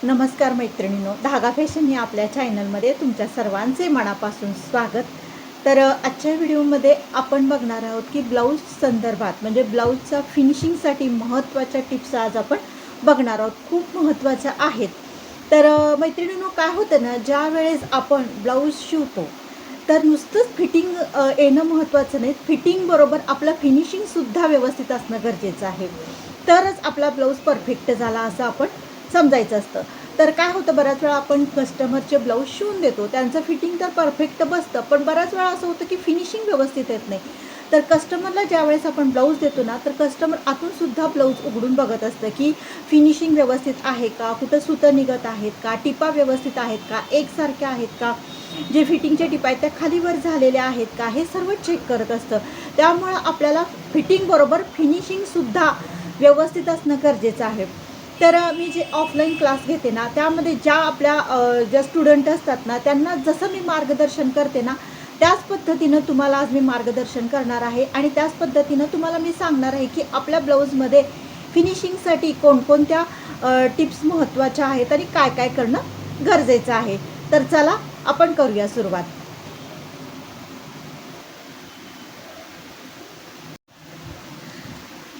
नमस्कार मैत्रिणींनो, धागा फॅशन या आपल्या चॅनलमध्ये तुमच्या सर्वांचे मनापासून स्वागत. तर आजच्या व्हिडिओमध्ये आपण बघणार आहोत की ब्लाऊज संदर्भात म्हणजे ब्लाऊजचा फिनिशिंगसाठी महत्त्वाच्या टिप्स आज आपण बघणार आहोत. खूप महत्त्वाच्या आहेत. तर मैत्रिणींनो, काय होतं ना, ज्या वेळेस आपण ब्लाऊज शिवतो तर नुसतंच फिटिंग येणं महत्त्वाचं नाही, फिटिंग बरोबर आपलं फिनिशिंगसुद्धा व्यवस्थित असणं गरजेचं आहे. तरच आपला ब्लाऊज परफेक्ट झाला असं आपण समजायचं असतं. तर काय होतं, बऱ्याच वेळा आपण कस्टमरचे ब्लाऊज शिवून देतो, त्यांचं फिटिंग तर परफेक्ट बसतं, पण बऱ्याच वेळा असं होतं की फिनिशिंग व्यवस्थित येत नाही. तर कस्टमरला ज्यावेळेस आपण ब्लाऊज देतो ना, तर कस्टमर आतूनसुद्धा ब्लाऊज उघडून बघत असतं की फिनिशिंग व्यवस्थित आहे का, कुठं सुतं निघत आहेत का, टिपा व्यवस्थित आहेत का, एकसारख्या आहेत का, जे फिटिंगच्या टिपा आहेत त्या खालीवर झालेल्या आहेत का, हे सर्व चेक करत असतं. त्यामुळं आपल्याला फिटिंग बरोबर फिनिशिंगसुद्धा व्यवस्थित असणं गरजेचं आहे. तर मी जे ऑफलाईन क्लास घेते ना, त्यामध्ये ज्या आपल्या ज्या स्टुडंट असतात ना, त्यांना जसं मी मार्गदर्शन करते ना, त्याच पद्धतीनं तुम्हाला आज मी मार्गदर्शन करणार आहे आणि त्याच पद्धतीनं तुम्हाला मी सांगणार आहे की आपल्या ब्लाऊजमध्ये फिनिशिंगसाठी कोणकोणत्या टिप्स महत्त्वाच्या आहेत आणि काय काय करणं गरजेचं आहे. तर चला आपण करूया सुरुवात.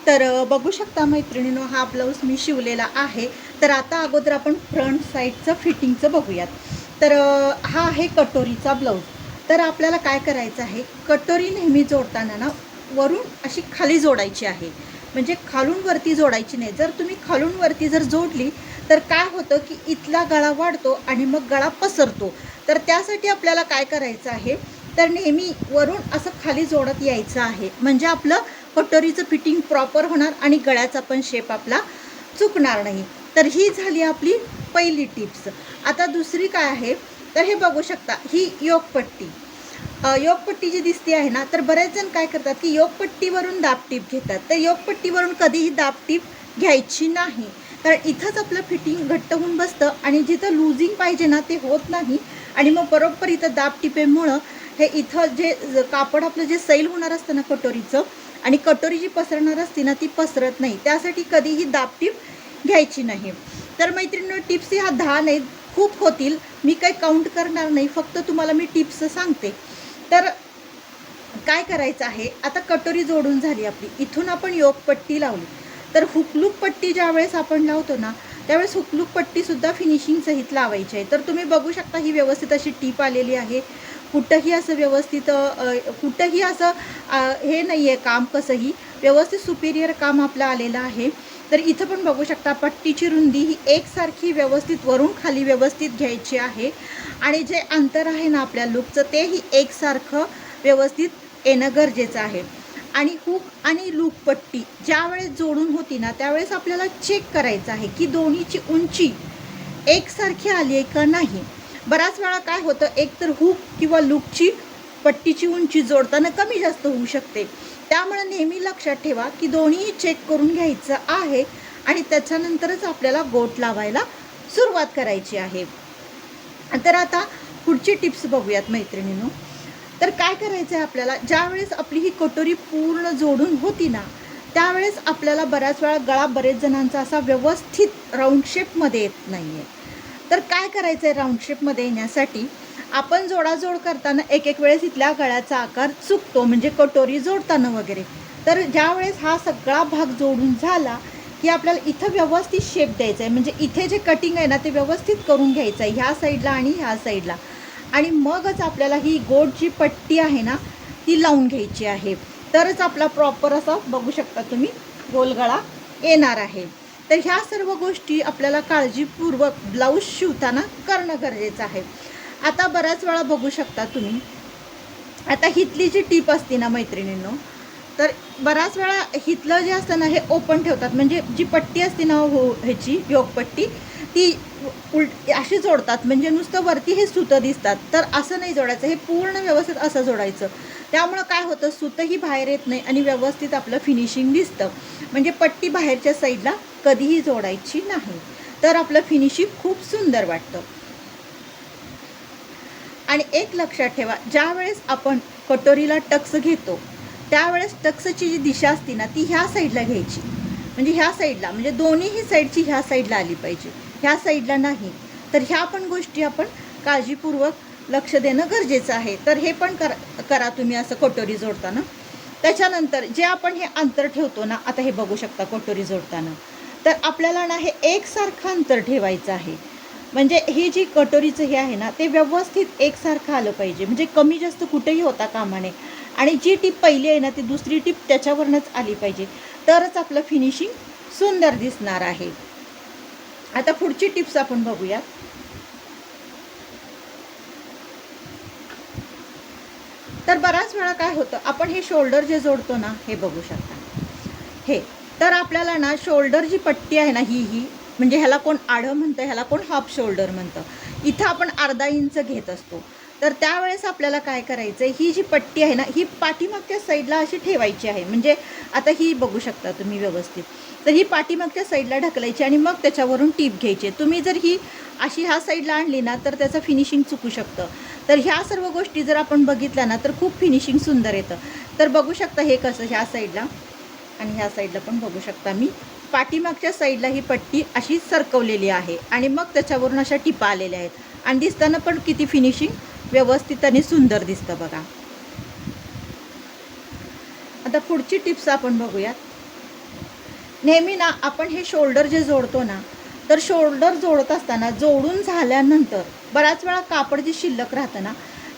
तर बघू शकता मैत्रिणींनो, हा ब्लाऊज मी शिवलेला आहे. तर आता अगोदर आपण फ्रंट साईडचं फिटिंगचं बघूयात. तर हा आहे कटोरीचा ब्लाऊज. तर आपल्याला काय करायचं आहे, कटोरी नेहमी जोडताना ना वरून अशी खाली जोडायची आहे, म्हणजे खालून वरती जोडायची नाही. जर तुम्ही खालून वरती जर जोडली तर काय होतं की इथला गळा वाढतो आणि मग गळा पसरतो. तर त्यासाठी आपल्याला काय करायचं आहे, तर नेहमी वरून असं खाली जोडत यायचं आहे, म्हणजे आपलं कटोरीचं फिटिंग प्रॉपर होणार आणि गळ्याचा पण शेप आपला चुकणार नाही. तर ही झाली आपली पहिली टिप्स. आता दुसरी काय आहे, तर हे बघू शकता, ही योकपट्टी. योकपट्टी जी दिसते आहे ना, तर बरेच जण काय करतात की योकपट्टीवरून दाबटीप घेतात. तर योकपट्टीवरून कधीही दाबटीप घ्यायची नाही. तर इथंच आपलं फिटिंग घट्ट होऊन बसतं आणि जिथं लूजिंग पाहिजे ना ते होत नाही आणि मग बरोबर इथं दाबटिपेमुळं हे इथं जे कापड आपलं जे सैल होणार असतं ना कटोरीचं, आणि कटोरी जी पसरणार असते ना ती पसरत नाही. त्यासाठी कधीही दाबटीप घ्यायची नाही. तर मैत्रिणींनो, टिप्स ह्या 10 नाहीत, खूप होतील. मी काही काउंट करणार नाही, फक्त तुम्हाला मी टिप्स सांगते. तर काय करायचं आहे, आता कटोरी जोडून झाली आपली, इथून आपण योकपट्टी लावली. तर हुकलूक पट्टी ज्यावेळेस आपण लावतो ना, त्यावेळेस हुकलूक पट्टीसुद्धा फिनिशिंग सहित लावायची आहे. तर तुम्ही बघू शकता, ही व्यवस्थित अशी टीप आलेली आहे. कुठंही असं व्यवस्थित कुठंही असं हे नाही आहे, काम कसंही व्यवस्थित सुपिरियर काम आपलं आलेलं आहे. तर इथं पण बघू शकता, पट्टीची रुंदी ही एकसारखी व्यवस्थित वरून खाली व्यवस्थित घ्यायची आहे आणि जे अंतर आहे ना आपल्या लूकचं, तेही एकसारखं व्यवस्थित येणं गरजेचं आहे. आणि हुक आणि लूक पट्टी ज्यावेळेस जोडून होती ना, त्यावेळेस आपल्याला चेक करायचं आहे की दोन्हीची उंची एकसारखी आली आहे का नाही. बऱ्याच वेळा काय होतं, एकतर हुक किंवा लूकची पट्टीची उंची जोडताना कमी जास्त होऊ शकते. त्यामुळे नेहमी लक्षात ठेवा की दोन्हीही चेक करून घ्यायचं आहे आणि त्याच्यानंतरच आपल्याला गोट लावायला सुरुवात करायची आहे. तर आता पुढची टिप्स बघूयात मैत्रिणींनो. तर काय करायचं आहे आपल्याला, ज्यावेळेस आपली ही कटोरी पूर्ण जोडून होती ना, त्यावेळेस आपल्याला बऱ्याच वेळा गळा बरेच जणांचा असा व्यवस्थित राऊंड शेपमध्ये येत नाही आहे. तर काय करायचं आहे, राऊंड शेपमध्ये येण्यासाठी आपण जोडाजोड करताना एक एक वेळेस इथल्या गळ्याचा आकार चुकतो, म्हणजे कटोरी जोडताना वगैरे. तर ज्यावेळेस हा सगळा भाग जोडून झाला की आपल्याला इथं व्यवस्थित शेप द्यायचा आहे, म्हणजे इथे जे कटिंग आहे ना ते व्यवस्थित करून घ्यायचं आहे, ह्या साईडला आणि ह्या साईडला. आणि मगच आपल्याला ही गोट जी पट्टी आहे ना ती लावून घ्यायची आहे. तरच आपला प्रॉपर असा बघू शकता तुम्ही गोलगळा येणार आहे. तर ह्या सर्व गोष्टी आपल्याला काळजीपूर्वक ब्लाऊज शिवताना करणं गरजेचं आहे. आता बऱ्याच वेळा बघू शकता तुम्ही, आता हिथली जी टीप असते ना मैत्रिणींनो, तर बऱ्याच वेळा हिथलं जे असतं ना हे ओपन ठेवतात, म्हणजे जी पट्टी असते ना ह्याची योगपट्टी, ती अशी जोडतात, म्हणजे नुसतं वरती हे सुतं दिसतात. तर असं नाही जोडायचं, हे पूर्ण व्यवस्थित असं जोडायचं. त्यामुळं काय होतं, सुतंही बाहेर येत नाही आणि व्यवस्थित आपलं फिनिशिंग दिसतं. म्हणजे पट्टी बाहेरच्या साईडला कधीही जोडायची नाही, तर आपलं फिनिशिंग खूप सुंदर वाटतं. आणि एक लक्षात ठेवा, ज्यावेळेस आपण कटोरीला टक्स घेतो त्यावेळेस टक्सची जी दिशा असते ना ती ह्या साईडला घ्यायची, म्हणजे ह्या साईडला, म्हणजे दोन्हीही साईडची ह्या साईडला आली पाहिजे. ह्या साईडला नाही. तर ह्या पण गोष्टी आपण काळजीपूर्वक लक्ष देणं गरजेचं आहे. तर हे पण करा तुम्ही असं कटोरी जोडताना. त्याच्यानंतर जे आपण हे अंतर ठेवतो ना, आता हे बघू शकता कटोरी जोडताना, तर आपल्याला ना हे एकसारखं अंतर ठेवायचं आहे. म्हणजे ही जी कटोरीचं हे आहे ना, ते व्यवस्थित एकसारखं आलं पाहिजे. म्हणजे कमी जास्त कुठेही होता कामा नये. आणि जी टीप पहिली आहे ना, ती दुसरी टीप त्याच्यावरूनच आली पाहिजे. तरच आपलं फिनिशिंग सुंदर दिसणार आहे. आता पुढची टिप्स आपण बघूया. तर बऱ्याच वेळा काय होतं, आपण हे शोल्डर जे जोडतो ना, हे बघू शकता हे. तर आपल्याला ना शोल्डर जी पट्टी आहे ना, ही म्हणजे ह्याला कोण आडं म्हणतं, ह्याला कोण हाफ शोल्डर म्हणतं. इथं आपण अर्धा इंच घेत असतो. तर त्यावेळेस आपल्याला काय करायचं आहे, ही जी पट्टी आहे ना, ही पाठीमागच्या साईडला अशी ठेवायची आहे. म्हणजे आता ही बघू शकता तुम्ही व्यवस्थित. तर ही पाठीमागच्या साईडला ढकलायची आणि मग त्याच्यावरून टीप घ्यायची. तुम्ही जर ही अशी ह्या साईडला आणली ना, तर त्याचं फिनिशिंग चुकू शकतं. तर ह्या सर्व गोष्टी जर आपण बघितल्या ना, तर खूप फिनिशिंग सुंदर येतं. तर बघू शकता हे कसं ह्या साईडला आणि ह्या साईडला पण बघू शकता मी पाठीमागच्या साईडला ही पट्टी अशी सरकवलेली आहे आणि मग त्याच्यावरून अशा टिपा आलेल्या आहेत आणि दिसताना पण किती फिनिशिंग व्यवस्थित आणि सुंदर दिसतं बघा. आता पुढची टिप्स आपण बघूयात. नेहमी ना आपण हे शोल्डर जे जोडतो ना, तर शोल्डर जोडत असताना जोडून झाल्यानंतर बऱ्याच वेळा कापड जे शिल्लक राहतं ना,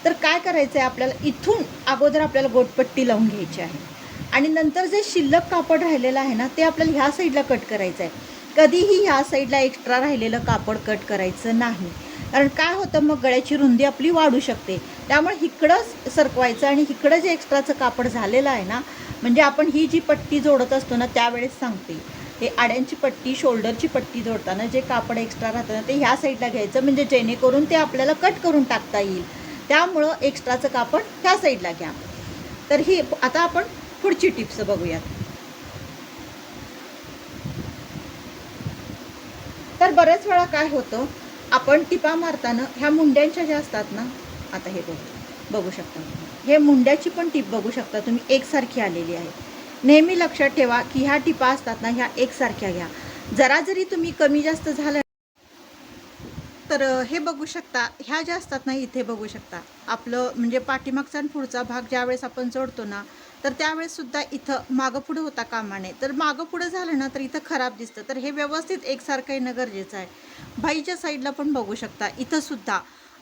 तर काय करायचं आहे आपल्याला, इथून अगोदर आपल्याला गोटपट्टी लावून घ्यायची आहे आणि नंतर जे शिल्लक कापड राहिलेलं आहे ना, ते आपल्याला ह्या साईडला कट करायचं आहे. कधीही ह्या साईडला एक्स्ट्रा राहिलेलं कापड कट करायचं नाही. कारण काय होतं, मग गळ्याची रुंदी आपली वाढू शकते. त्यामुळे इकडंच सरकवायचं आणि इकडं जे एक्स्ट्राचं कापड झालेलं आहे ना, म्हणजे आपण ही जी पट्टी जोडत असतो ना, त्यावेळेस सांगते, हे आड्यांची पट्टी शोल्डरची पट्टी जोडताना जे कापड एक्स्ट्रा राहतं ना, ते ह्या साईडला घ्यायचं. म्हणजे जेणेकरून ते आपल्याला कट करून टाकता येईल. त्यामुळं एक्स्ट्राचं कापड ह्या साईडला घ्या. तर ही आता आपण पुढची टिप्स बघूयात. तर बऱ्याच वेळा काय होतं, आपण टिपा मारताना ह्या मुंड्यांच्या ज्या असतात ना, आता हे बघू शकता, हे मुंड्याची पण टिप बघू शकता तुम्ही एकसारखी आलेली आहे. नेहमी लक्षात ठेवा की ह्या टिपा असतात ना, ह्या एकसारख्या घ्या. जरा जरी तुम्ही कमी जास्त झालं तर हे बघू शकता, ह्या ज्या असतात ना, इथे बघू शकता आपलं म्हणजे पाठीमागचा आणि पुढचा भाग ज्यावेळेस आपण जोडतो ना, तर त्यावेळेससुद्धा इथं मागं पुढं होता कामा नये. तर मागं पुढं झालं ना, तर इथं खराब दिसतं. तर हे व्यवस्थित एकसारखं येणं गरजेचं आहे. बाईच्या साईडला पण बघू शकता इथंसुद्धा.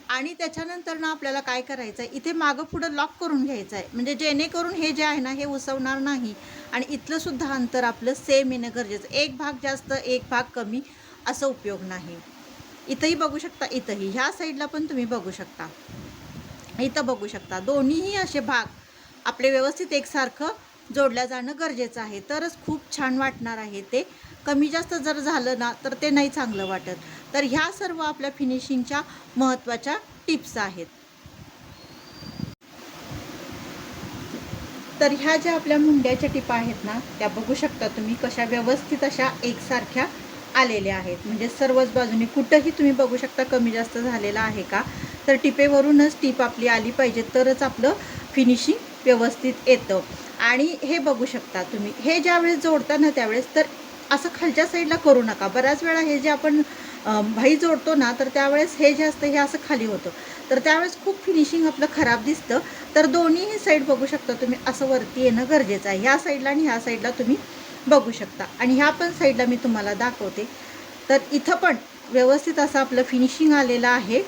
आणि त्याच्यानंतर ना आपल्याला काय करायचं आहे, इथे मागं पुढं लॉक करून घ्यायचं आहे. म्हणजे जेणेकरून हे जे आहे ना, हे उसवणार नाही आणि इथलंसुद्धा अंतर आपलं सेम येणं गरजेचं. एक भाग जास्त एक भाग कमी असं उपयोग नाही. इथंही बघू शकता, इथंही ह्या साईडला पण तुम्ही बघू शकता, इथं बघू शकता. दोन्हीही असे भाग आपले व्यवस्थित एकसारखं जोडल्या जाणं गरजेचं आहे. तरच खूप छान वाटणार आहे ते. कमी जास्त जर झालं ना, तर ते नाही चांगलं वाटत. तर ह्या सर्व आपल्या फिनिशिंगच्या महत्त्वाच्या टिप्स आहेत. तर ह्या ज्या आपल्या मुंड्याच्या टिपा आहेत ना, त्या बघू शकता तुम्ही कशा व्यवस्थित अशा एकसारख्या आलेल्या आहेत. म्हणजे सर्वच बाजूने कुठंही तुम्ही बघू शकता कमी जास्त झालेला आहे का, तर टिपेवरूनच टिप आपली आली पाहिजे, तरच आपलं फिनिशिंग व्यवस्थित येतं. आणि हे बघू शकता तुम्ही, हे ज्यावेळेस जोडता ना त्यावेळेस तर असं खालच्या साईडला करू नका. बऱ्याच वेळा हे जे आपण भाई जोडतो ना, तर त्यावेळेस हे जे असतं हे असं खाली होतं. तर त्यावेळेस खूप फिनिशिंग आपलं खराब दिसतं. तर दोन्हीही साईड बघू शकता तुम्ही असं वरती येणं गरजेचं आहे. ह्या साईडला आणि ह्या साईडला तुम्ही बघू शकता. आणि ह्या पण साईडला मी तुम्हाला दाखवते. तर इथं पण व्यवस्थित असं आपलं फिनिशिंग आलेलं आहे,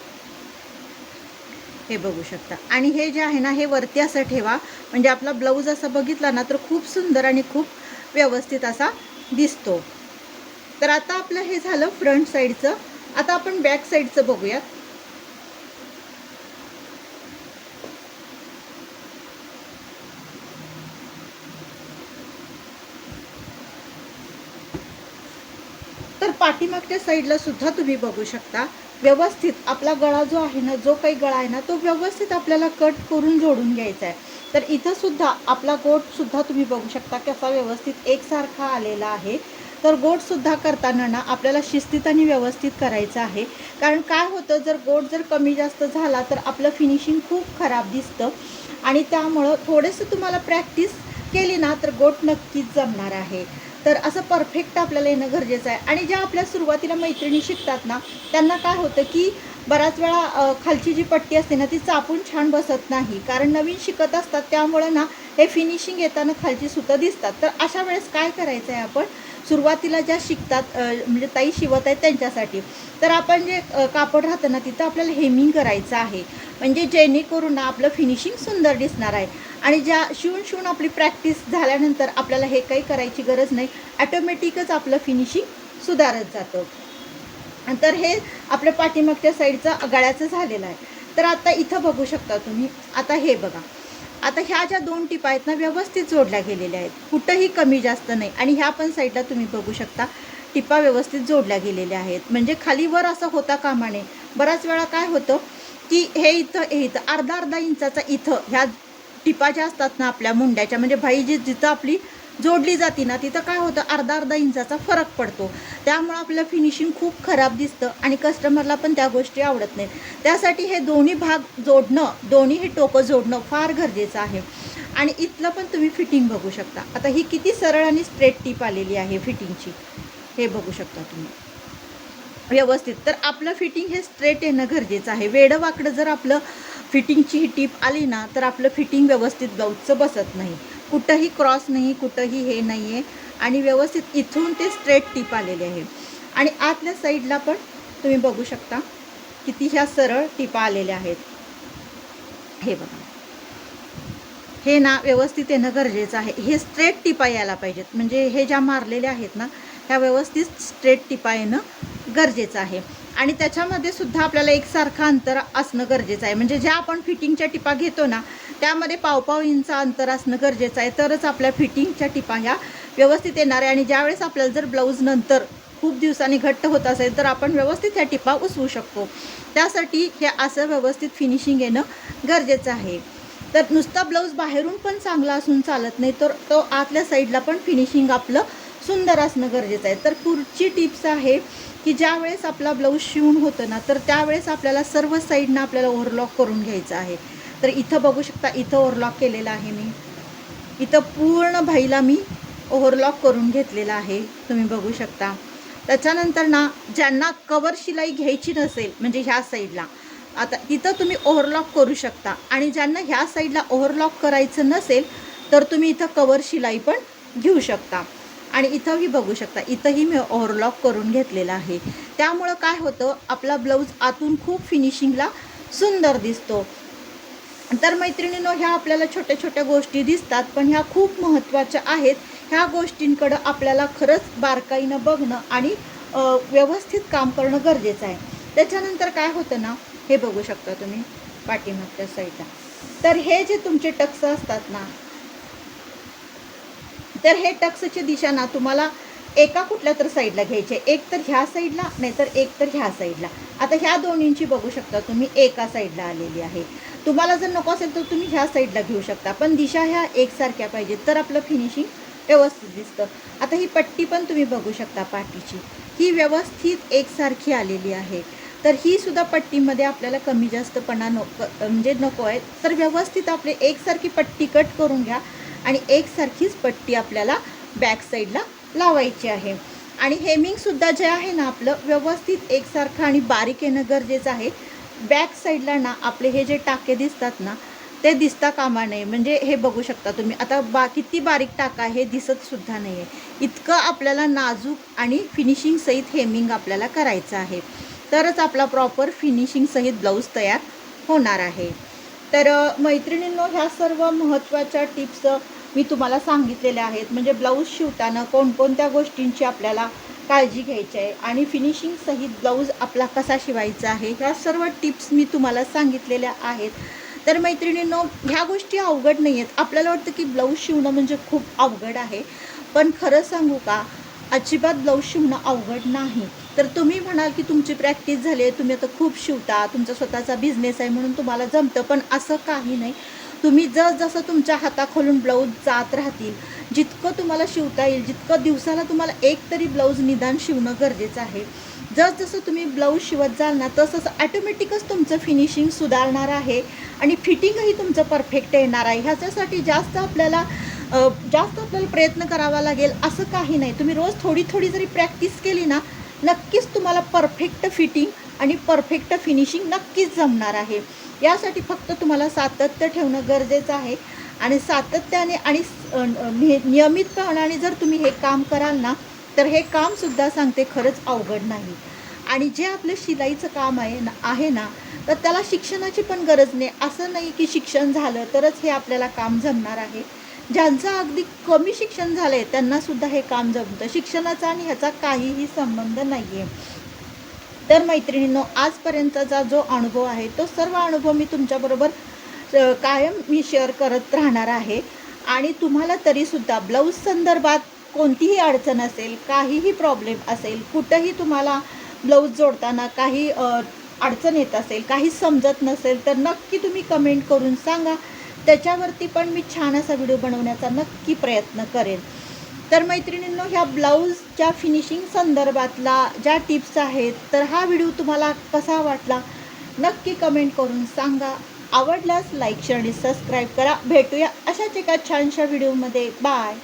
हे बघू शकता. आणि हे जे आहे ना, हे वरती असं ठेवा. म्हणजे आपला ब्लाऊज असा बघितला ना, तर खूप सुंदर आणि खूप व्यवस्थित असा दिसतो. तर आता आपलं हे झालं फ्रंट साईडचं. आता आपण बॅक साईडचं बघूयात. तर पाठीमागच्या साईडला सुद्धा तुम्ही बघू शकता व्यवस्थित आपला गळा जो आहे ना, जो काही गळा आहे ना, तो व्यवस्थित आपल्याला कट करून जोडून घ्यायचा आहे. तर इथं सुद्धा आपला गोटसुद्धा तुम्ही बघू शकता कसा व्यवस्थित एकसारखा आलेला आहे. तर गोटसुद्धा करताना ना आपल्याला शिस्तीत आणि व्यवस्थित करायचं आहे. कारण काय होतं, जर गोट जर कमी जास्त झाला तर आपलं फिनिशिंग खूप खराब दिसतं. आणि त्यामुळं थोडंसं तुम्हाला प्रॅक्टिस केली ना, तर गोट नक्कीच जमणार आहे. तर असं परफेक्ट आपल्याला येणं गरजेचं आहे. आणि ज्या आपल्या सुरुवातीला मैत्रिणी शिकतात ना, त्यांना काय होतं की बऱ्याच वेळा खालची जी पट्टी असते ना ती चापून छान बसत नाही, कारण नवीन शिकत असतात, त्यामुळं ना हे फिनिशिंग येताना खालची सुतं दिसतात. तर अशा वेळेस काय करायचं आहे आपण, सुरुवातीला ज्या शिकतात म्हणजे ताई शिवत आहेत त्यांच्यासाठी, तर आपण जे कापड राहतं ना तिथं आपल्याला हेमिंग करायचं आहे, म्हणजे जेणेकरून ना आपलं फिनिशिंग सुंदर दिसणार आहे. आणि ज्या शिवून आपली प्रॅक्टिस झाल्यानंतर आपल्याला हे काही करायची गरज नाही, ॲटोमॅटिकच आपलं फिनिशिंग सुधारत जातं. तर हे आपल्या पाठीमागच्या साईडचं गळ्याचं झालेलं आहे. तर आता इथं बघू शकता तुम्ही, आता हे बघा, आता ह्या ज्या 2 टिपा आहेत ना व्यवस्थित जोडल्या गेलेल्या आहेत, कुठंही कमी जास्त नाही. आणि ह्या पण साईडला तुम्ही बघू शकता टिपा व्यवस्थित जोडल्या गेलेल्या आहेत, म्हणजे खालीवर असं होता कामा नये. बऱ्याच वेळा काय होतं की हे इथं अर्धा इंचाचा इथं ह्या टिपा ज्या असतात ना आपल्या मुंड्याच्या, म्हणजे भाई जिथं आपली जोडली जाते ना तिथं काय होतं, अर्धा इंचाचा फरक पडतो. त्यामुळं आपलं फिनिशिंग खूप खराब दिसतं आणि कस्टमरला पण त्या गोष्टी आवडत नाहीत. त्यासाठी हे दोन्ही भाग जोडणं, दोन्ही हे टोकं जोडणं फार गरजेचं आहे. आणि इथलं पण तुम्ही फिटिंग बघू शकता. आता ही किती सरळ आणि स्ट्रेट टीप आलेली आहे फिटिंगची, हे बघू शकता तुम्ही व्यवस्थित. तर आपलं फिटिंग हे स्ट्रेट येणं गरजेचं आहे. वेडं वाकडं जर आपलं फिटिंगची ही टीप आली ना तर आपलं फिटिंग व्यवस्थित ब्लाऊजचं बसत नाही, कुठंही क्रॉस नाही, कुठंही हे नाही आहे. आणि व्यवस्थित इथून ते स्ट्रेट टीप आलेले आहे. आणि आतल्या साईडला पण तुम्ही बघू शकता किती ह्या सरळ टिपा आलेल्या आहेत. हे बघा, हे ना व्यवस्थित येणं गरजेचं आहे. हे स्ट्रेट टिपा यायला पाहिजेत, म्हणजे हे ज्या मारलेल्या आहेत ना ह्या व्यवस्थित स्ट्रेट टिपा येणं गरजेचं आहे. आणि त्याच्यामध्ये सुद्धा आपल्याला एकसारखं अंतर असणं गरजेचं आहे, म्हणजे ज्या आपण फिटिंगच्या टिपा घेतो ना त्यामध्ये पाव इंच अंतर असणं गरजेचं आहे, तरच आपल्या फिटिंगच्या टिपा ह्या व्यवस्थित येणार आहे. आणि ज्यावेळेस आपल्याला जर ब्लाऊज नंतर खूप दिवसांनी घट्ट होत असेल तर आपण व्यवस्थित ह्या टिपा उसवू शकतो. त्यासाठी हे असं व्यवस्थित फिनिशिंग येणं गरजेचं आहे. तर नुसता ब्लाऊज बाहेरून पण चांगला असून चालत नाही, तर तो आतल्या साईडला पण फिनिशिंग आपलं सुंदर असणं गरजेचं आहे. तर पुढची टिप्स आहे की ज्या वेळेस आपला ब्लाऊज शिवून होतं ना तर त्यावेळेस आपल्याला सर्व साईडनं आपल्याला ओव्हरलॉक करून घ्यायचं आहे. तर इथं बघू शकता, इथं ओव्हरलॉक केलेलं आहे मी, इथं पूर्ण भाईला मी ओव्हरलॉक करून घेतलेला आहे, तुम्ही बघू शकता. त्याच्यानंतर ना ज्यांना कवर शिलाई घ्यायची नसेल, म्हणजे ह्या साईडला, आता तिथं तुम्ही ओव्हरलॉक करू शकता. आणि ज्यांना ह्या साईडला ओव्हरलॉक करायचं नसेल तर तुम्ही इथं कवर शिलाई पण घेऊ शकता. आणि इथंही बघू शकता, इथंही मी ओव्हरलॉक करून घेतलेला आहे. त्यामुळं काय होतं, आपला ब्लाऊज आतून खूप फिनिशिंगला सुंदर दिसतो. तर मैत्रिणींनो, ह्या आपल्याला छोट्या छोट्या गोष्टी दिसतात, पण ह्या खूप महत्त्वाच्या आहेत. ह्या गोष्टींकडं आपल्याला खरंच बारकाईनं बघणं आणि व्यवस्थित काम करणं गरजेचं आहे. त्याच्यानंतर काय होतं ना, हे बघू शकता तुम्ही पाठीमागच्या साईडला. तर हे जे तुमचे टक्स असतात ना, तर हे टक्सची दिशा ना तुम्हाला एका कुठल्या तर साईडला घ्यायची आहे, एक तर ह्या साईडला नाहीतर एक तर ह्या साईडला. आता ह्या दोन्हींची बघू शकता तुम्ही एका साईडला आलेली आहे. तुम्हाला जर नको असेल तर तुम्ही ह्या साईडला घेऊ शकता, पण दिशा ह्या एकसारख्या पाहिजेत, तर आपलं फिनिशिंग व्यवस्थित दिसतं. आता ही पट्टी पण तुम्ही बघू शकता पाठीची, ही व्यवस्थित एकसारखी आलेली आहे. तर ही सुद्धा पट्टीमध्ये आपल्याला कमी जास्तपणा म्हणजे नको आहे. तर व्यवस्थित आपले एकसारखी पट्टी कट करून घ्या आणि एकसारखीच पट्टी आपल्याला बॅक साईडला लावायची आहे. आणि हेमिंगसुद्धा जे आहे ना आपलं व्यवस्थित एकसारखं आणि बारीक येणं गरजेचं आहे. बॅक साईडला ना आपले हे जे टाके दिसतात ना ते दिसता कामा नये, म्हणजे हे बघू शकता तुम्ही, आता किती बारीक टाका हे दिसतसुद्धा नाही आहे. इतकं आपल्याला नाजूक आणि फिनिशिंग सहित हेमिंग आपल्याला करायचं आहे, तरच आपला प्रॉपर फिनिशिंग सहित ब्लाऊज तयार होणार आहे. तर मैत्रिणींनो, ह्या सर्व महत्त्वाच्या टिप्स मी तुम्हाला सांगितलेल्या आहेत, म्हणजे ब्लाऊज शिवताना कोणकोणत्या गोष्टींची आपल्याला काळजी घ्यायची आहे आणि फिनिशिंग सहित ब्लाऊज आपला कसा शिवायचा आहे, ह्या सर्व टिप्स मी तुम्हाला सांगितलेल्या आहेत. तर मैत्रिणींनो, ह्या गोष्टी अवघड नाही आहेत. आपल्याला वाटतं की ब्लाऊज शिवणं म्हणजे खूप अवघड आहे, पण खरं सांगू का, अजिबात ब्लाऊज शिवणं अवघड नाही. तर तुम्ही म्हणाल की तुमची प्रॅक्टिस झाली आहे, तुम्ही आता खूप शिवता, तुमचा स्वतःचा बिझनेस आहे म्हणून तुम्हाला जमतं, पण असं काही नाही. तुम्ही जसं तुमच्या हाताखालून ब्लाऊज जात राहतील, जितकं तुम्हाला शिवता येईल, जितकं दिवसाला तुम्हाला एक तरी ब्लाऊज निदान शिवणं गरजेचं आहे. जसं तुम्ही ब्लाऊज शिवत जाल ना तसंच ॲटोमॅटिकच तुमचं फिनिशिंग सुधारणार आहे आणि फिटिंगही तुमचं परफेक्ट येणार आहे. ह्याच्यासाठी जास्त आपल्याला जास्त आपल्याला प्रयत्न करावा लागेल असं काही नाही. तुम्ही रोज थोडी थोडी जरी प्रॅक्टिस केली ना, नक्कीच तुम्हाला परफेक्ट फिटिंग आणि परफेक्ट फिनिशिंग नक्कीच जमणार आहे. यासाठी फक्त तुम्हाला सातत्य ठेवणं गरजेचं आहे आणि सातत्याने आणि नियमितपणाने जर तुम्ही हे काम कराल ना, तर हे कामसुद्धा सांगते खरंच अवघड नाही. आणि जे आपलं शिलाईचं काम आहे ना, तर त्याला शिक्षणाची पण गरज नाही. असं नाही की शिक्षण झालं तरच हे आपल्याला काम जमणार आहे. ज्यांचं अगदी कमी शिक्षण झालं आहे त्यांनासुद्धा हे काम जमतं. शिक्षणाचा आणि ह्याचा काहीही संबंध नाही आहे. तर मैत्रिणींनो, आजपर्यंतचा जो अनुभव आहे तो सर्व अनुभव मी तुमच्याबरोबर कायम मी शेअर करत राहणार आहे. आणि तुम्हाला तरीसुद्धा ब्लाऊज संदर्भात कोणतीही अडचण असेल, काहीही प्रॉब्लेम असेल, कुठंही तुम्हाला ब्लाऊज जोडताना काही अडचण येत असेल, काही समजत नसेल, तर नक्की तुम्ही कमेंट करून सांगा. त्याच्यावरती पण मी छान असा व्हिडिओ बनवण्याचा नक्की प्रयत्न करेन. तर मैत्रिणींनो, ह्या ब्लाऊजच्या फिनिशिंग संदर्भातला ज्या टिप्स आहेत, तर हा व्हिडिओ तुम्हाला कसा वाटला नक्की कमेंट करून सांगा. आवडल्यास लाईक, शेअर आणि सबस्क्राईब करा. भेटूया अशाच एका छानशा व्हिडिओमध्ये. बाय.